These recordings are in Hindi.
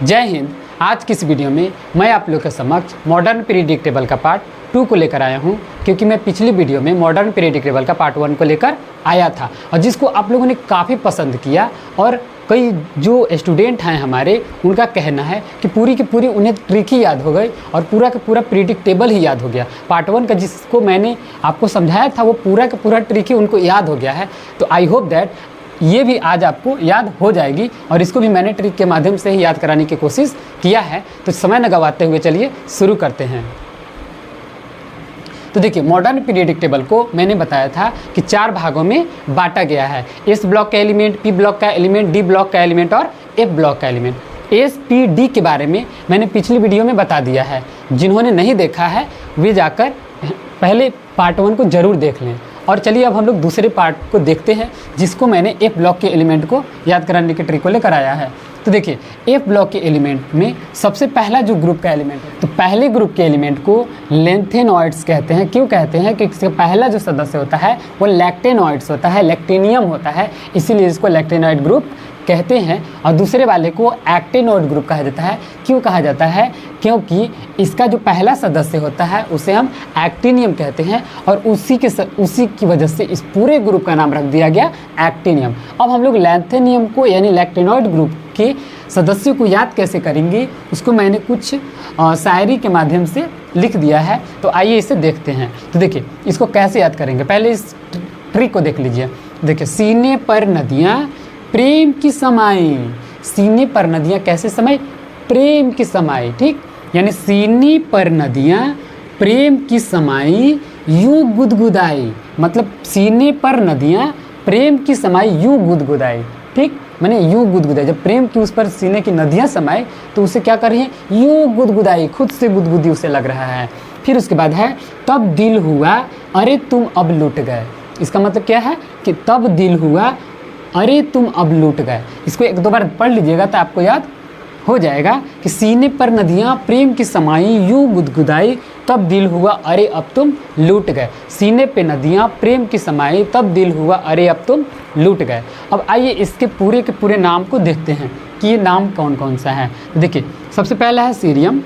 जय हिंद। आज की इस वीडियो में मैं आप लोग के समक्ष मॉडर्न पीरियडिक टेबल का पार्ट 2 को लेकर आया हूं, क्योंकि मैं पिछली वीडियो में मॉडर्न पीरियडिक टेबल का पार्ट 1 को लेकर आया था और जिसको आप लोगों ने काफ़ी पसंद किया। और कई जो स्टूडेंट हैं हमारे, उनका कहना है कि पूरी की पूरी उन्हें ट्रिक ही याद हो गई और पूरा का पूरा पीरियडिक टेबल ही याद हो गया। पार्ट 1 का जिसको मैंने आपको समझाया था वो पूरा का पूरा ट्रिक ही उनको याद हो गया है। तो आई होप दैट ये भी आज आपको याद हो जाएगी और इसको भी मैंने ट्रिक के माध्यम से ही याद कराने की कोशिश किया है। तो समय न गवाते हुए चलिए शुरू करते हैं। तो देखिए, मॉडर्न पीरियडिक टेबल को मैंने बताया था कि 4 भागों में बांटा गया है। एस ब्लॉक का एलिमेंट, पी ब्लॉक का एलिमेंट, डी ब्लॉक का एलिमेंट और एफ ब्लॉक का एलिमेंट। एस पी डी के बारे में मैंने पिछली वीडियो में बता दिया है। जिन्होंने नहीं देखा है वे जाकर पहले पार्ट 1 को ज़रूर देख लें। और चलिए अब हम लोग दूसरे पार्ट को देखते हैं, जिसको मैंने एफ ब्लॉक के एलिमेंट को याद कराने के ट्रिक को लेकर आया है। तो देखिए, एफ ब्लॉक के एलिमेंट में सबसे पहला जो ग्रुप का एलिमेंट है, तो पहले ग्रुप के एलिमेंट को लेंथेनॉइड्स कहते हैं। क्यों कहते हैं? क्योंकि इसका पहला जो सदस्य होता है वो लैक्टेनॉइड्स होता है, लैक्टेनियम होता है, इसीलिए इसको लैक्टेनॉइड ग्रुप कहते हैं। और दूसरे वाले को एक्टिनॉइड ग्रुप कहा जाता है। क्यों कहा जाता है? क्योंकि इसका जो पहला सदस्य होता है उसे हम एक्टिनियम कहते हैं और उसी की वजह से इस पूरे ग्रुप का नाम रख दिया गया एक्टिनियम। अब हम लोग लैंथेनियम को यानी लैक्टेनॉइड ग्रुप के सदस्यों को याद कैसे करेंगे, उसको मैंने कुछ शायरी के माध्यम से लिख दिया है। तो आइए इसे देखते हैं। तो देखिए, इसको कैसे याद करेंगे, पहले इस ट्रिक को देख लीजिए। देखिए, सीने पर नदियाँ प्रेम की समाई। सीने पर नदियाँ कैसे समाई? प्रेम की समाई। ठीक, यानी सीने पर नदियाँ प्रेम की समाई यूं गुदगुदाई। मतलब सीने पर नदियाँ प्रेम की समाई यूं गुदगुदाई। ठीक, मैंने यूं गुदगुदाई। जब प्रेम की उस पर सीने की नदियाँ समाई तो उसे क्या कर रही है? यूं गुदगुदाई, खुद से गुदगुदी उसे लग रहा है। फिर उसके बाद है तब दिल हुआ अरे तुम अब लुट गए। इसका मतलब क्या है कि तब दिल हुआ अरे तुम अब लूट गए। इसको 1-2 बार पढ़ लीजिएगा तो आपको याद हो जाएगा कि सीने पर नदियाँ प्रेम की समाई यूं गुदगुदाई तब दिल हुआ अरे अब तुम लूट गए। सीने पे नदियाँ प्रेम की समाई तब दिल हुआ अरे अब तुम लूट गए। अब आइए इसके पूरे के पूरे नाम को देखते हैं कि ये नाम कौन कौन सा है। तो देखिए, सबसे पहला है cerium,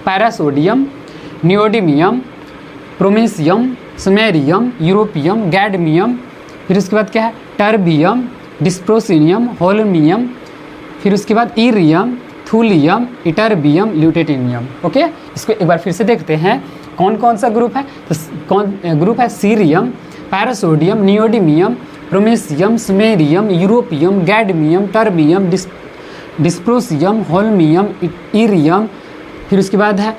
praseodymium, neodymium, promethium, samarium, europium, gadolinium. फिर उसके बाद क्या है? Terbium, dysprosium, holmium. फिर उसके बाद ईरियम, थूलियम, इटर्बियम, ल्यूटेटिनियम। ओके, इसको एक बार फिर से देखते हैं कौन कौन सा ग्रुप है। तो कौन ग्रुप है? Cerium, praseodymium, neodymium, promethium, samarium, europium, gadolinium, terbium, dysprosium, holmium, erbium. फिर उसके बाद है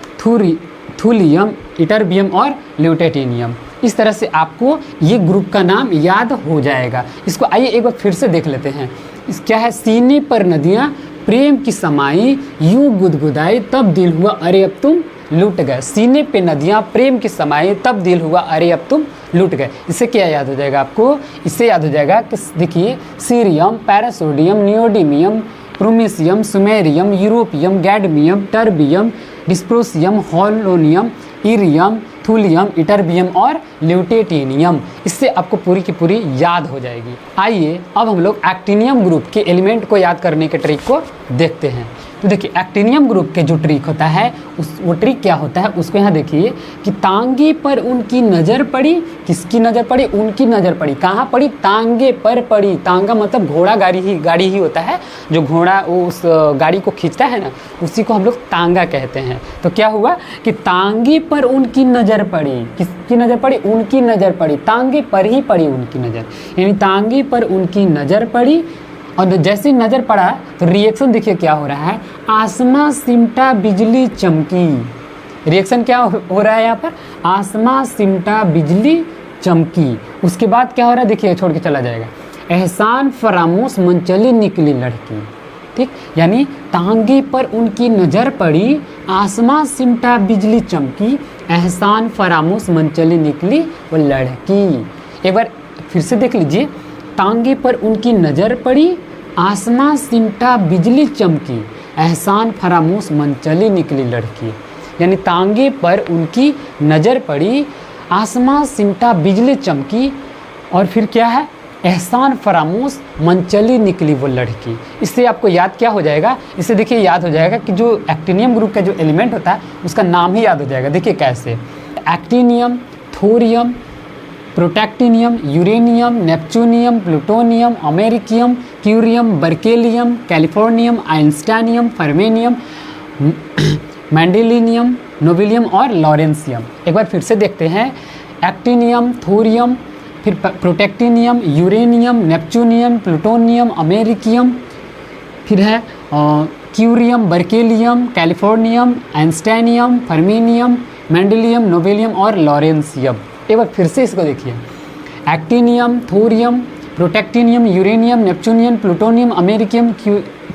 थूलियम, इटर्बियम और ल्यूटेटिनियम। इस तरह से आपको ये ग्रुप का नाम याद हो जाएगा। इसको आइए एक बार फिर से देख लेते हैं। इस क्या है? सीने पर नदियाँ प्रेम की समाई यूं गुदगुदाई तब दिल हुआ अरे अब तुम लूट गए। सीने पे नदियाँ प्रेम की समाई तब दिल हुआ अरे अब तुम लूट गए। इससे क्या याद हो जाएगा आपको? इससे याद हो जाएगा कि देखिए, cerium, praseodymium, neodymium, promethium, samarium, europium, gadolinium, terbium, dysprosium, holmium, erbium, thulium, ytterbium और ल्यूटेटिनियम। इससे आपको पूरी की पूरी याद हो जाएगी। आइए अब हम लोग एक्टिनियम ग्रुप के एलिमेंट को याद करने के ट्रिक को देखते हैं। तो देखिए, एक्टिनियम ग्रुप के जो ट्रिक होता है वो ट्रिक क्या होता है उसको यहाँ देखिए कि तांगे पर उनकी नज़र पड़ी। किसकी नज़र पड़ी? उनकी नज़र पड़ी। कहाँ पड़ी? तांगे पर पड़ी। तांगा मतलब घोड़ा गाड़ी ही होता है। जो घोड़ा वो उस गाड़ी को खींचता है ना, उसी को हम लोग तांगा कहते हैं। तो क्या हुआ कि तांगे पर उनकी नज़र पड़ी। किसकी नज़र पड़ी? उनकी नज़र पड़ी। तांगे पर ही पड़ी उनकी नज़र, यानी तांगे पर उनकी नज़र पड़ी। और जैसे नज़र पड़ा तो रिएक्शन देखिए क्या हो रहा है? आसमां सिमटा बिजली चमकी। रिएक्शन क्या हो रहा है यहाँ पर? आसमां सिमटा बिजली चमकी। उसके बाद क्या हो रहा है? देखिए, छोड़ के चला जाएगा। एहसान फरामोश मन चली निकली लड़की। ठीक, यानी तांगे पर उनकी नज़र पड़ी, आसमां सिमटा बिजली चमकी, एहसान फरामोश मन चली निकली वो लड़की। एक बार फिर से देख लीजिए। तांगे पर उनकी नज़र पड़ी, आसमां सिमटा बिजली चमकी, एहसान फरामोश मन चली निकली लड़की। यानी तांगे पर उनकी नज़र पड़ी, आसमां सिमटा बिजली चमकी और फिर क्या है? एहसान फरामोश मन चली निकली वो लड़की। इससे आपको याद क्या हो जाएगा, इससे देखिए याद हो जाएगा कि जो एक्टिनियम ग्रुप का जो एलिमेंट होता है उसका नाम ही याद हो जाएगा। देखिए कैसे, actinium, thorium, protactinium, uranium, neptunium, plutonium, americium, curium, berkelium, californium, einsteinium, fermium, mendelevium, nobelium और लॉरेंसियम। एक बार फिर से देखते हैं, एक्टिनियम, थोरियम, फिर protactinium, uranium, neptunium, plutonium, americium, फिर है curium, berkelium, californium, einsteinium, fermium, mendelevium, nobelium और लॉरेंसियम। एक बार फिर से इसको देखिए, actinium, thorium, protactinium, uranium, neptunium, plutonium, americium,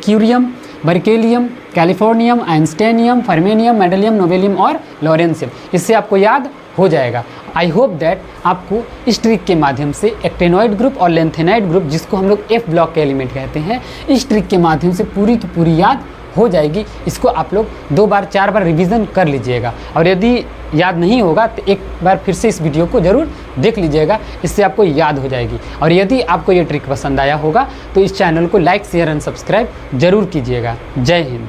curium, berkelium, californium, einsteinium, fermium, mendelevium, nobelium और लॉरेंसियम। इससे आपको याद हो जाएगा। आई होप दैट आपको इस ट्रिक के माध्यम से एक्टेनॉइड ग्रुप और लेंथेनाइड ग्रुप, जिसको हम लोग एफ ब्लॉक के एलिमेंट कहते हैं, इस ट्रिक के माध्यम से पूरी की पूरी याद हो जाएगी। इसको आप लोग 2 बार 4 बार रिवीजन कर लीजिएगा, और यदि याद नहीं होगा तो एक बार फिर से इस वीडियो को ज़रूर देख लीजिएगा, इससे आपको याद हो जाएगी। और यदि आपको ये ट्रिक पसंद आया होगा तो इस चैनल को लाइक, शेयर एंड सब्सक्राइब जरूर कीजिएगा। जय हिंद।